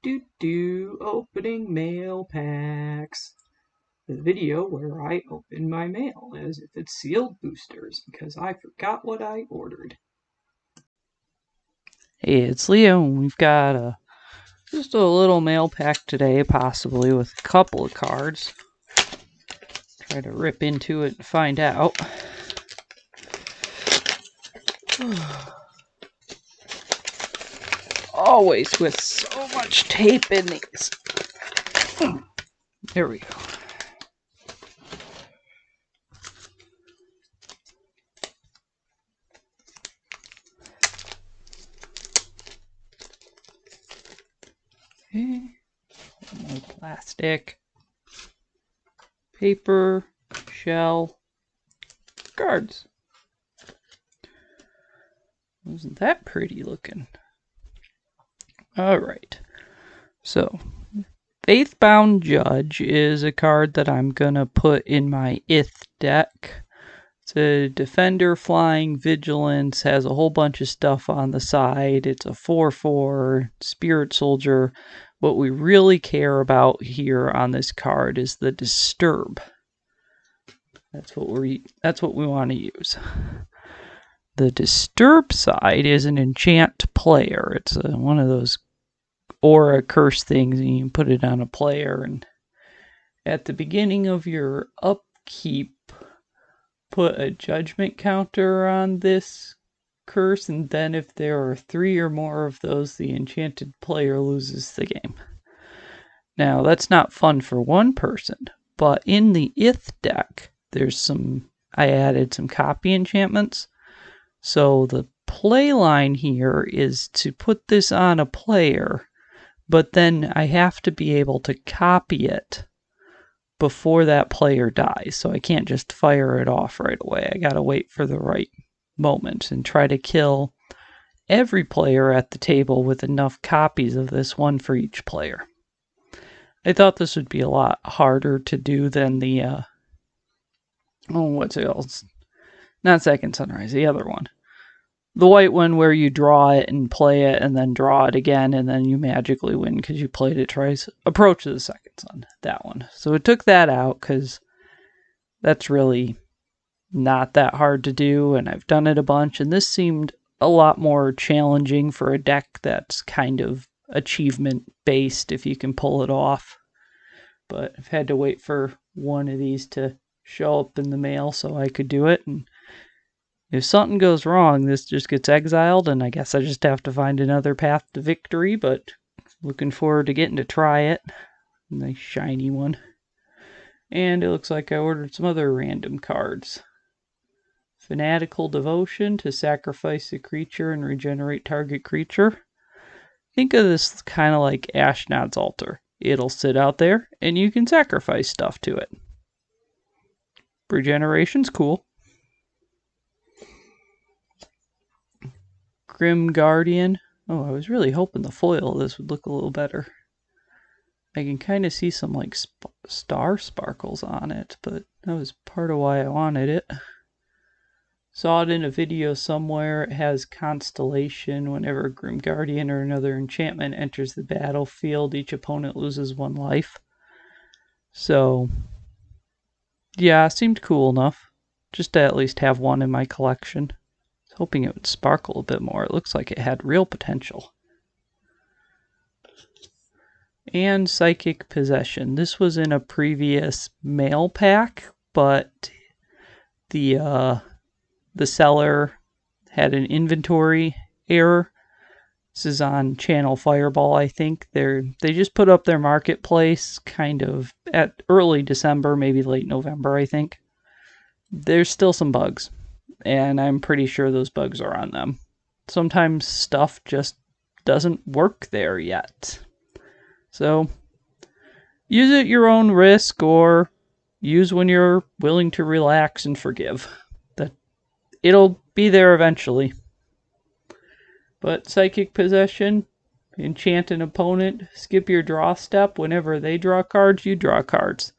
Opening mail packs. The video where I open my mail as if it's sealed boosters because I forgot what I ordered. Hey, it's Leo, and we've got just a little mail pack today, possibly with a couple of cards. Try to rip into it and find out. Always with so much tape in these. There we go. Okay. No plastic. Paper. Shell. Cards. Wasn't that pretty looking? Alright. So, Faithbound Judge is a card that I'm gonna put in my Ith deck. It's a defender, flying, vigilance, has a whole bunch of stuff on the side. It's a 4/4 spirit soldier. What we really care about here on this card is the disturb. That's what we want to use. The disturb side is an enchant player. It's one of those aura curse things, and you can put it on a player, and at the beginning of your upkeep, put a judgment counter on this curse, and then if there are 3 or more of those, the enchanted player loses the game. Now, that's not fun for one person, but in the Ith deck, I added some copy enchantments. So the play line here is to put this on a player, but then I have to be able to copy it before that player dies. So I can't just fire it off right away. I gotta wait for the right moment and try to kill every player at the table with enough copies of this one for each player. I thought this would be a lot harder to do than the what's it called? Not Second Sunrise, the other one. The white one where you draw it and play it and then draw it again and then you magically win because you played it twice. Approach of the Second Sun, that one. So it took that out because that's really not that hard to do, and I've done it a bunch, and this seemed a lot more challenging for a deck that's kind of achievement based if you can pull it off. But I've had to wait for one of these to show up in the mail so I could do it, and if something goes wrong, this just gets exiled, and I guess I just have to find another path to victory, but looking forward to getting to try it. Nice shiny one. And it looks like I ordered some other random cards. Fanatical Devotion, to sacrifice a creature and regenerate target creature. Think of this kind of like Ashnod's Altar. It'll sit out there, and you can sacrifice stuff to it. Regeneration's cool. Grim Guardian. Oh, I was really hoping the foil of this would look a little better. I can kind of see some like star sparkles on it, but that was part of why I wanted it. Saw it in a video somewhere. It has Constellation. Whenever a Grim Guardian or another enchantment enters the battlefield, each opponent loses 1 life. So, yeah, seemed cool enough. Just to at least have one in my collection. Hoping it would sparkle a bit more. It looks like it had real potential. And Psychic Possession. This was in a previous mail pack, but the seller had an inventory error. This is on Channel Fireball, I think. They just put up their marketplace kind of at early December, maybe late November, I think. There's still some bugs, and I'm pretty sure those bugs are on them. Sometimes stuff just doesn't work there yet. So, use it at your own risk, or use when you're willing to relax and forgive. It'll be there eventually. But Psychic Possession, enchant an opponent, skip your draw step. Whenever they draw cards, you draw cards.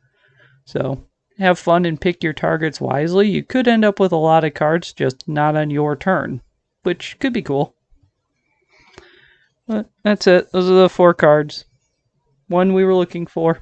So, have fun and pick your targets wisely. You could end up with a lot of cards, just not on your turn, which could be cool. But that's it. Those are the 4 cards. one we were looking for.